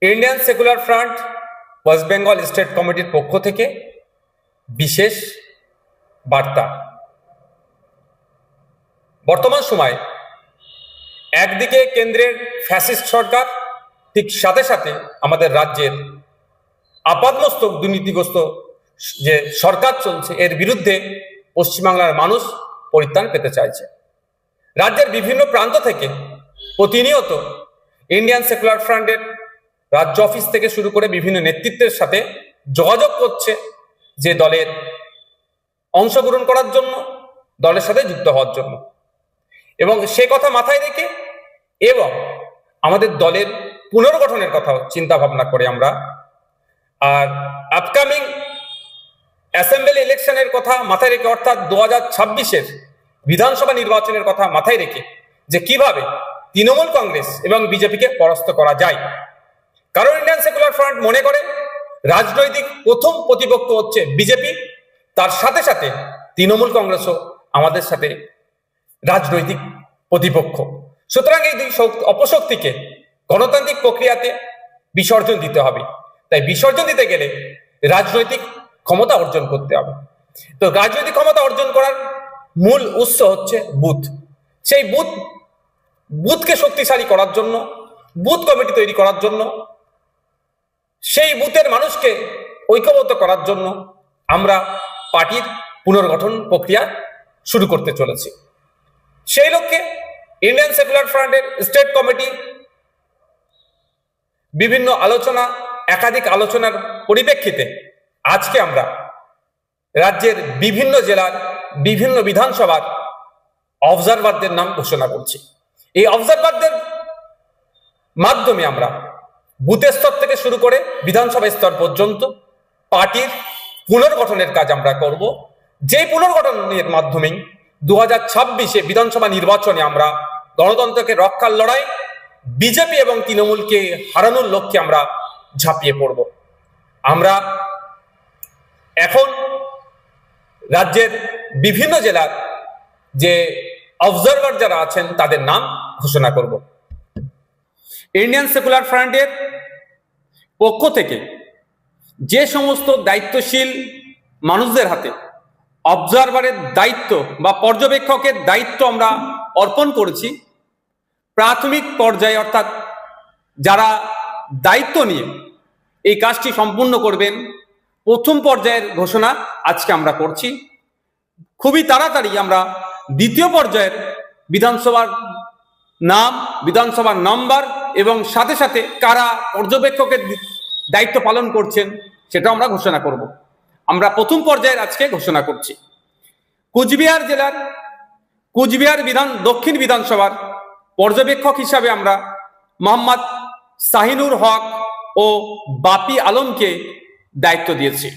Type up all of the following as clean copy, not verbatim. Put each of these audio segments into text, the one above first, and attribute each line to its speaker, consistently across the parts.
Speaker 1: Indian Secular Front West Bengal state কমিটির পক্ষ থেকে বিশেষ বার্তা। বর্তমান সময়ে একদিকে কেন্দ্রের ফ্যাসিস্ট সরকার, ঠিক সাথে সাথে আমাদের রাজ্যের আপাদমস্তক দুর্নীতিগ্রস্ত যে সরকার চলছে, এর বিরুদ্ধে পশ্চিমবাংলার মানুষ পরিত্রাণ পেতে চাইছে। রাজ্যের বিভিন্ন প্রান্ত থেকে প্রতিনিয়ত ইন্ডিয়ান সেকুলার ফ্রন্টের রাজ্য অফিস থেকে শুরু করে বিভিন্ন নেতৃত্বের সাথে যোগাযোগ করছে যে দলের অংশগ্রহণ করার জন্য, দলের সাথে যুক্ত হওয়ার জন্য, এবং সে কথা মাথায় রেখে এবং আমাদের দলের পুনর্গঠনের কথা চিন্তা ভাবনা করে আমরা আর আপকামিং অ্যাসেম্বলি ইলেকশনের কথা মাথায় রেখে, অর্থাৎ 2026-এর বিধানসভা নির্বাচনের কথা মাথায় রেখে যে কিভাবে তৃণমূল কংগ্রেস এবং বিজেপিকে পরাস্ত করা যায়। কারণ ইন্ডিয়ান সেকুলার ফ্রন্ট মনে করে রাজনৈতিক প্রথম প্রতিপক্ষ হচ্ছে বিজেপি, তার সাথে সাথে তৃণমূল কংগ্রেসও আমাদের সাথে রাজনৈতিক প্রতিপক্ষ। সুতরাং এই দুই অপশক্তিকে গণতান্ত্রিক প্রক্রিয়াতে বিসর্জন দিতে হবে। তাই বিসর্জন দিতে গেলে রাজনৈতিক ক্ষমতা অর্জন করতে হবে। তো রাজনৈতিক ক্ষমতা অর্জন করার মূল উৎস হচ্ছে বুথ। সেই বুথকে শক্তিশালী করার জন্য, বুথ কমিটি তৈরি করার জন্য, সেই বুথের মানুষকে ঐক্যবদ্ধ করার জন্য আমরা পার্টির পুনর্গঠন প্রক্রিয়া শুরু করতে চলেছি। সেই লক্ষ্যে ইন্ডিয়ান সেকুলার ফ্রন্টের স্টেট কমিটি বিভিন্ন একাধিক আলোচনার পরিপ্রেক্ষিতে আজকে আমরা রাজ্যের বিভিন্ন জেলার বিভিন্ন বিধানসভার অবজারভারদের নাম ঘোষণা করছি। এই অবজারভারদের মাধ্যমে আমরা বুথ স্তর থেকে শুরু করে বিধানসভা স্তর পর্যন্ত পার্টির পুনর্গঠনের কাজ আমরা করব। যে পুনর্গঠনের মাধ্যমেই 2026-এ বিধানসভা নির্বাচনে আমরা গণতন্ত্রকে রক্ষার লড়াই, বিজেপি এবং তৃণমূলকে হারানোর লক্ষ্যে আমরা ঝাঁপিয়ে পড়ব। আমরা এখন রাজ্যের বিভিন্ন জেলার যে অবজারভার যারা আছেন তাদের নাম ঘোষণা করব। ইন্ডিয়ান সেকুলার ফ্রন্টের পক্ষ থেকে যে সমস্ত দায়িত্বশীল মানুষদের হাতে অবজারভারের দায়িত্ব বা পর্যবেক্ষকের দায়িত্ব আমরা অর্পণ করেছি, প্রাথমিক পর্যায়ে অর্থাৎ যারা দায়িত্ব নিয়ে এই কাজটি সম্পূর্ণ করবেন, প্রথম পর্যায়ের ঘোষণা আজকে আমরা করছি। খুবই তাড়াতাড়ি আমরা দ্বিতীয় পর্যায়ের বিধানসভার নাম, বিধানসভার নাম্বার এবং সাথে সাথে কারা পর্যবেক্ষকের দায়িত্ব পালন করছেন সেটা আমরা ঘোষণা করব। আমরা প্রথম পর্যায়ের আজকে ঘোষণা করছি। কুচবিহার জেলার দক্ষিণ বিধানসভার পর্যবেক্ষক হিসাবে আমরা মোহাম্মদ শাহিনুর হক ও বাপি আলমকে দায়িত্ব দিয়েছি।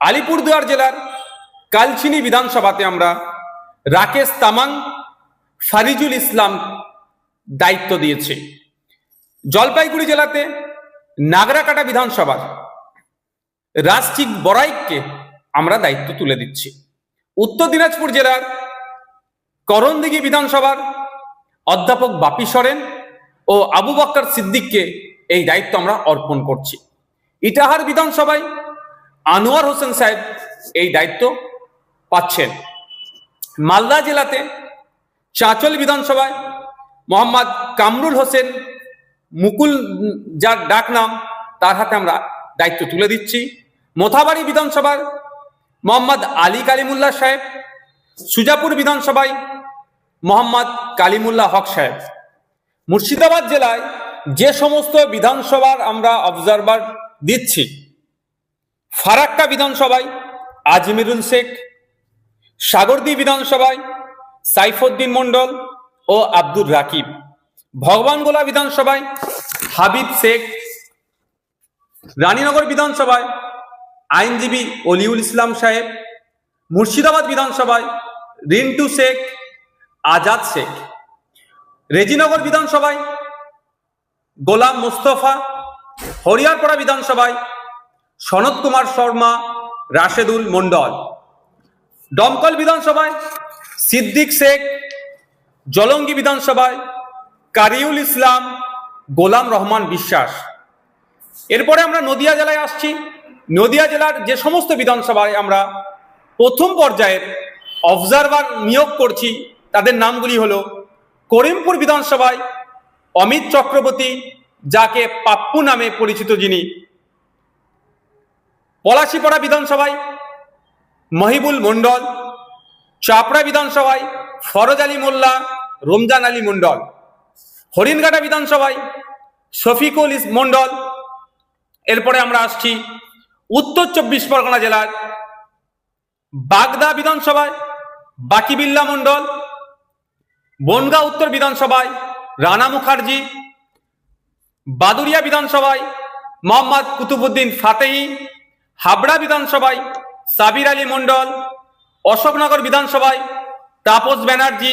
Speaker 1: আলিপুরদুয়ার জেলার কালচিনি বিধানসভাতে আমরা রাকেশ তামাং, ফারিজুল ইসলাম দায়িত্ব দিয়েছি। জলপাইগুড়ি জেলাতে নাগরাকাটা বিধানসভার রাষ্ট্রিক বড়াইককে আমরা দায়িত্ব তুলে দিচ্ছি। উত্তর দিনাজপুর জেলার করণদিঘি বিধানসভার অধ্যাপক বাপি সরেন ও আবু বক্কর সিদ্দিককে এই দায়িত্ব আমরা অর্পণ করছি। ইটাহার বিধানসভায় আনোয়ার হোসেন সাহেব এই দায়িত্ব পাচ্ছেন। মালদা জেলাতে চাঁচল বিধানসভায় মোহাম্মদ কামরুল হোসেন মুকুল, যার ডাক নাম, তার হাতে আমরা দায়িত্ব তুলে দিচ্ছি। মোথাবাড়ি বিধানসভার মোহাম্মদ আলী কালিমুল্লাহ সাহেব, সুজাপুর বিধানসভায় মোহাম্মদ কালিমুল্লাহ হক সাহেব। মুর্শিদাবাদ জেলায় যে সমস্ত বিধানসভার আমরা অবজারভার দিচ্ছি, ফারাক্কা বিধানসভায় আজমিরুল শেখ, সাগরদী বিধানসভায় সাইফুদ্দিন মন্ডল ও আব্দুর রাকিব, ভগবানগোলা বিধানসভায় হাবিব শেখ, রানীনগর বিধানসভায় আইনজীবী অলিউল ইসলাম সাহেব, মুর্শিদাবাদ বিধানসভায় রিন্টু শেখ, আজাদ শেখ, রেজিনগর বিধানসভায় গোলাম মোস্তফা, হরিয়ারপাড়া বিধানসভায় সনৎ কুমার শর্মা, রাশেদুল মন্ডল, দমকল বিধানসভায় সিদ্দিক শেখ, জলঙ্গি বিধানসভায় কারিউল ইসলাম, গোলাম রহমান বিশ্বাস,
Speaker 2: এরপরে আমরা নদিয়া জেলায় আসছি। নদিয়া জেলার যে সমস্ত বিধানসভায় আমরা প্রথম পর্যায়ের অবজারভার নিয়োগ করছি তাদের নামগুলি হলো: করিমপুর বিধানসভায় অমিত চক্রবর্তী, যাকে পাপ্পু নামে পরিচিত যিনি; পলাশিপাড়া বিধানসভায় মহিবুল মণ্ডল; চাপড়া বিধানসভায় ফরজ আলী মোল্লা, রমজান আলী মণ্ডল; হরিণঘাটা বিধানসভায় শফিকুল মণ্ডল। এরপরে আমরা আসছি উত্তর 24 পরগনা জেলার বাগদা বিধানসভায় বাকিবিল্লা মণ্ডল; বনগাঁ উত্তর বিধানসভায় রানা মুখার্জি; বাদুরিয়া বিধানসভায় মোহাম্মদ কুতুবুদ্দিন ফাতেহি; হাবড়া বিধানসভায় সাবির আলী মণ্ডল; অশোকনগর বিধানসভায় তাপস ব্যানার্জি;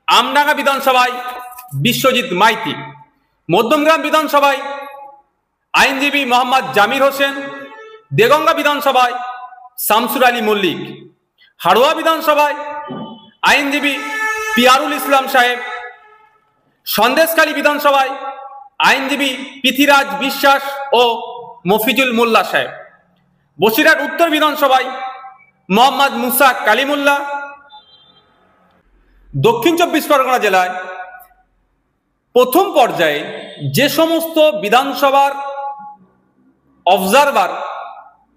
Speaker 2: আমডাঙ্গা বিধানসভায় বিশ্বজিৎ মাইতি; মধ্যমগ্রাম বিধানসভায় আইনজীবী মোহাম্মদ জামির হোসেন; দেগঙ্গা বিধানসভায় শামসুর আলী মল্লিক; হাড়োয়া বিধানসভায় আইনজীবী পিয়ারুল ইসলাম সাহেব; সন্দেশখালী বিধানসভায় আইনজীবী পৃথিরাজ বিশ্বাস ও মফিজুল মোল্লা সাহেব; বসিরহাট উত্তর বিধানসভায় মোহাম্মদ মুসা কালিমুল্লাহ। দক্ষিণ 24 পরগনা জেলায় প্রথম পর্যায়ে যে সমস্ত বিধানসভার অবজারভার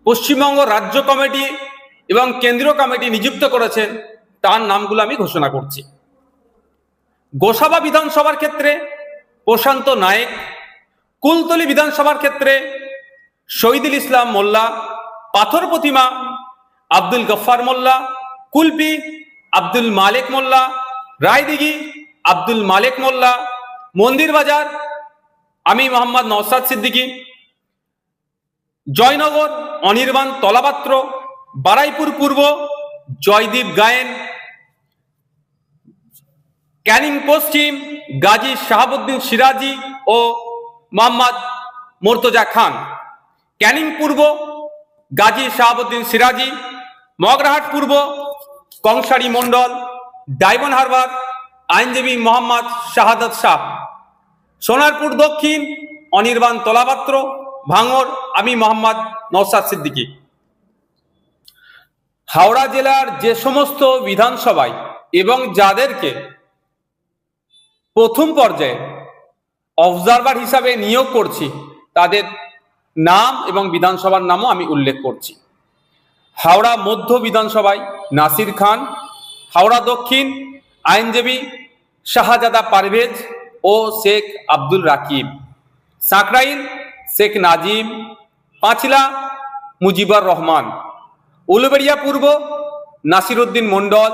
Speaker 2: পশ্চিমবঙ্গ রাজ্য কমিটি এবং কেন্দ্রীয় কমিটি নিযুক্ত করেছেন তার নামগুলো আমি ঘোষণা করছি। গোসাবা বিধানসভার ক্ষেত্রে প্রশান্ত নায়েক; কুলতলি বিধানসভার ক্ষেত্রে শহীদুল ইসলাম মোল্লা; পাথর প্রতিমা আব্দুল গফফার মোল্লা; কুলপি আব্দুল মালেক মোল্লা; রায়দিঘি আব্দুল মালেক মোল্লা; মন্দির বাজার আমি মোহাম্মদ নওসাদ সিদ্দিকী; জয়নগর অনির্বাণ তলাপাত্র; বারাইপুর পূর্ব জয়দীপ গায়েন; ক্যানিং পশ্চিম গাজী শাহাবুদ্দিন সিরাজি ও মোহাম্মদ মোর্তজা খান; ক্যানিং পূর্ব গাজী শাহাবুদ্দিন সিরাজি; মগরাহাট পূর্ব কংসারী মণ্ডল; ডায়মন্ড হারবার আইনজীবী মোহাম্মদ শাহাদত শাহ; সোনারপুর দক্ষিণ অনির্বাণ তলাপাত্র; ভাঙর আমি মোহাম্মদ নওসাদ সিদ্দিকী। হাওড়া জেলার যে সমস্ত বিধানসভায় এবং যাদেরকে প্রথম পর্যায়ে অবজারভার হিসাবে নিয়োগ করছি তাদের নাম এবং বিধানসভার নামও আমি উল্লেখ করছি। হাওড়া মধ্য বিধানসভায় নাসির খান; হাওড়া দক্ষিণ আইনজীবী শাহজাদা পারভেজ ও শেখ আব্দুল রাকিব; সাঁকরাইল শেখ নাজিম; পাঁচলা মুজিবুর রহমান; উলুবেড়িয়া পূর্ব নাসিরউদ্দিন মণ্ডল;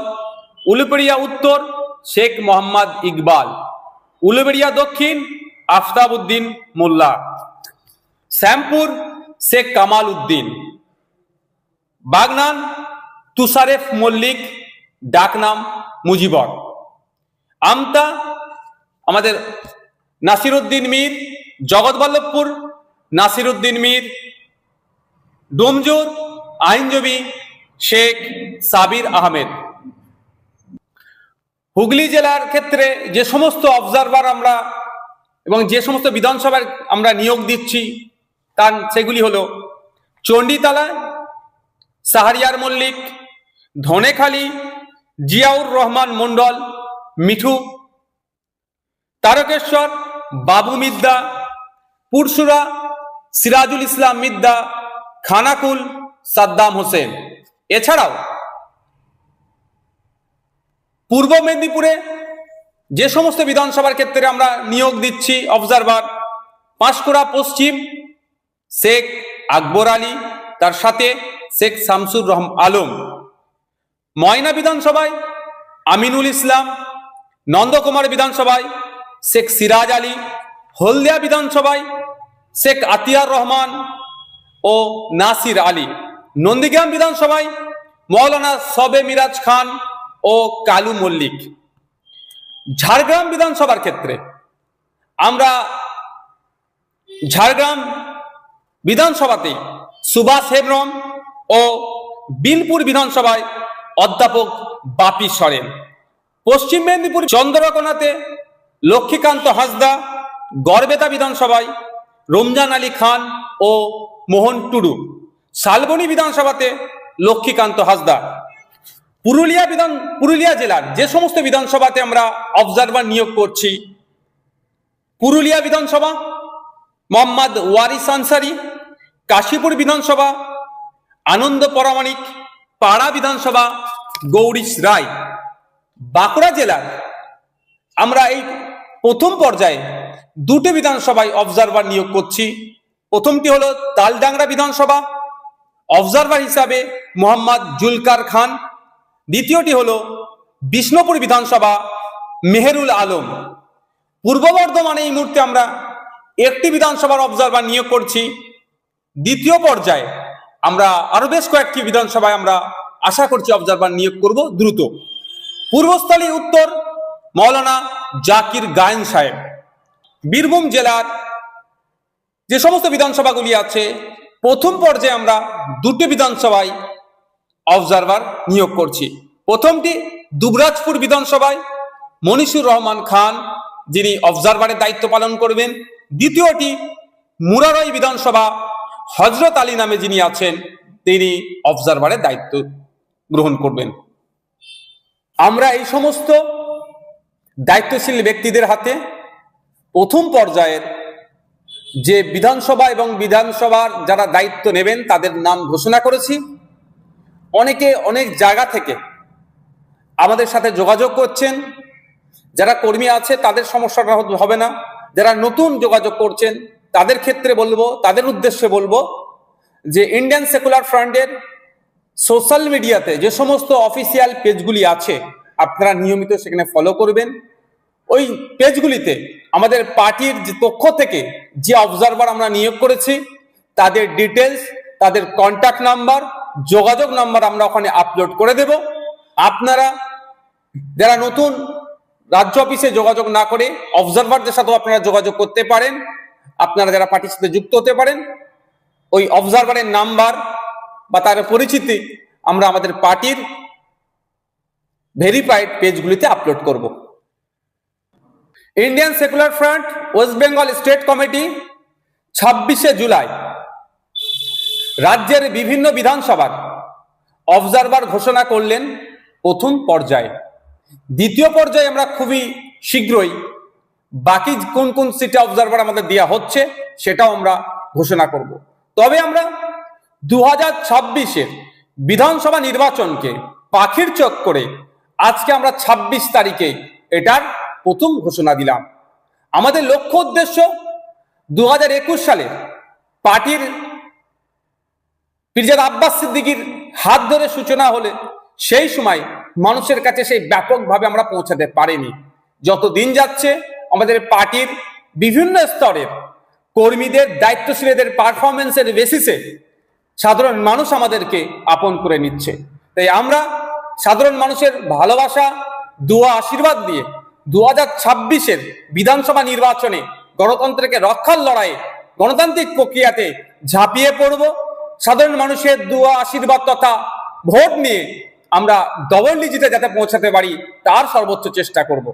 Speaker 2: উলুবেড়িয়া উত্তর শেখ মোহাম্মদ ইকবাল; উলুবেড়িয়া দক্ষিণ আফতাব উদ্দিন মোল্লা; শ্যামপুর শেখ কামাল উদ্দিন; বাগনান তুষারেফ মল্লিক ডাকনাম মুজিবর; আমতা আমাদের নাসিরউদ্দিন মীর; জগৎবল্লভপুর নাসিরউদ্দিন মীর; ডোমজুর আইনজীবী শেখ সাবির আহমেদ। হুগলি জেলার ক্ষেত্রে যে সমস্ত অবজারভার আমরা এবং যে সমস্ত বিধানসভায় আমরা নিয়োগ দিচ্ছি তার সেগুলি হলো: চণ্ডীতলা শাহরিয়ার মল্লিক; ধনেখালি জিয়াউর রহমান মণ্ডল মিঠু; তারকেশ্বর বাবু মিদ্দা; পুরসুরা সিরাজুল ইসলাম মিদ্দা; খানাকুল সাদ্দাম হোসেন। এছাড়াও পূর্ব মেদিনীপুরে যে সমস্ত বিধানসভার ক্ষেত্রে আমরা নিয়োগ দিচ্ছি অবজারভার: পাঁশকুড়া পশ্চিম শেখ আকবর আলী, তার সাথে শেখ শামসুর আলম; ময়না বিধানসভায় আমিনুল ইসলাম; নন্দকুমার বিধানসভায় শেখ সিরাজ আলী; হলদিয়া বিধানসভায় শেখ আতিয়ার রহমান ও নাসির আলী; নন্দীগ্রাম বিধানসভায় মৌলানা সবে মিরাজ খান ও কালু মল্লিক। ঝাড়গ্রাম বিধানসভার ক্ষেত্রে আমরা ঝাড়গ্রাম বিধানসভাতে সুভাষ হেমব্রম ও বিনপুর বিধানসভায় অধ্যাপক বাপি সরেন; পশ্চিম মেদিনীপুর চন্দ্রকোনাতে লক্ষ্মীকান্ত হাঁসদা; গড়বেতা বিধানসভায় রমজান আলী খান ও মোহন টুডু। শালবনী বিধানসভাতে লক্ষ্মীকান্ত হাসদা। পুরুলিয়া জেলার যে সমস্ত বিধানসভাতে আমরা অবজারভার নিয়োগ করছি, পুরুলিয়া বিধানসভা মোহাম্মদ ওয়ারিস আনসারি, কাশীপুর বিধানসভা আনন্দ পরামানিক, পাড়া বিধানসভা গৌরীশ রায়। বাঁকুড়া জেলার আমরা এই প্রথম পর্যায়ে দুটো বিধানসভায় অবজারভার নিয়োগ করছি। প্রথমটি হলো তালডাংরা বিধানসভা, অবজারভার হিসাবে মোহাম্মদ জুলকার খান। দ্বিতীয়টি হলো বিষ্ণুপুর বিধানসভা, মেহেরুল আলম। পূর্ব বর্ধমানে এই মুহূর্তে আমরা একটি বিধানসভার অবজারভার নিয়োগ করছি। দ্বিতীয় পর্যায়ে আমরা আরো বেশ কয়েকটি বিধানসভায় আমরা আশা করছি অবজারভার নিয়োগ করব দ্রুত। পূর্বস্থলী উত্তর মৌলানা জাকির গায়েন সাহেব। বীরভূম জেলার যে সমস্ত বিধানসভাগুলি আছে, প্রথম পর্যায়ে আমরা দুটি বিধানসভায় অবজারভার নিয়োগ করছি। প্রথমটি দুবরাজপুর বিধানসভায় মনিসুর রহমান খান, যিনি অবজারভারের দায়িত্ব পালন করবেন। দ্বিতীয়টি মুরারই বিধানসভা, হজরত আলী নামে যিনি আছেন তিনি অবজারভারের দায়িত্ব গ্রহণ করবেন। আমরা এই সমস্ত দায়িত্বশীল ব্যক্তিদের হাতে প্রথম পর্যায়ের যে বিধানসভা এবং বিধানসভার যারা দায়িত্ব নেবেন তাদের নাম ঘোষণা করেছি। অনেকে অনেক জায়গা থেকে আমাদের সাথে যোগাযোগ করছেন। যারা কর্মী আছে তাদের সমস্যাটা হবে না, যারা নতুন যোগাযোগ করছেন তাদের ক্ষেত্রে বলবো, তাদের উদ্দেশ্যে বলবো যে ইন্ডিয়ান সেকুলার ফ্রন্টের সোশ্যাল মিডিয়াতে যে সমস্ত অফিসিয়াল পেজগুলি আছে আপনারা নিয়মিত সেখানে ফলো করবেন। ওই পেজগুলিতে আমাদের পার্টির যে পক্ষ থেকে যে অবজারভার আমরা নিয়োগ করেছি তাদের ডিটেলস, তাদের কন্ট্যাক্ট নাম্বার, যোগাযোগ নাম্বার আমরা ওখানে আপলোড করে দেব। আপনারা যারা নতুন রাজ্য অফিসে যোগাযোগ না করে অবজারভারদের সাথেও আপনারা যোগাযোগ করতে পারেন। আপনারা যারা পার্টির সাথে যুক্ত হতে পারেন, ওই অবজারভারের নাম্বার বা তার পরিচিতি আমরা আমাদের পার্টির ভেরিফাইড পেজগুলিতে আপলোড করব। Indian Secular Front West Bengal state committee 26শে জুলাই রাজ্যের বিভিন্ন বিধানসভার অবজারভার ঘোষণা করলেন প্রথম পর্যায়ে। দ্বিতীয় পর্যায়ে আমরা খুবই শীঘ্রই বাকি কোন কোন সিটে অবজারভার আমাদের দেওয়া হচ্ছে সেটাও আমরা ঘোষণা করব। তবে আমরা 2026-এর বিধানসভা নির্বাচনকে পাখির চোখ করে আজকে আমরা 26 তারিখে এটার প্রথম ঘোষণা দিলাম। আমাদের লক্ষ্য উদ্দেশ্য 2021 সালে পার্টির পিরজাদা আব্বাস সিদ্দিকীর হাত ধরে সূচনা হলে সেই সময় মানুষের কাছে সেই ব্যাপকভাবে আমরা পৌঁছাতে পারিনি। যত দিন যাচ্ছে আমাদের পার্টির বিভিন্ন স্তরের কর্মীদের, দায়িত্বশীলদের পারফরমেন্সের বেসিসে সাধারণ মানুষ আমাদেরকে আপন করে নিচ্ছে। তাই আমরা সাধারণ মানুষের ভালোবাসা, দোয়া, আশীর্বাদ দিয়ে 2026-এর বিধানসভা নির্বাচনে গণতন্ত্রকে রক্ষার লড়াইয়ে, গণতান্ত্রিক প্রক্রিয়াতে ঝাঁপিয়ে পড়ব। সাধারণ মানুষের দোয়া, আশীর্বাদ তথা ভোট নিয়ে আমরা ডবল ডিজিটে যাতে পৌঁছাতে পারি তার সর্বোচ্চ চেষ্টা করব।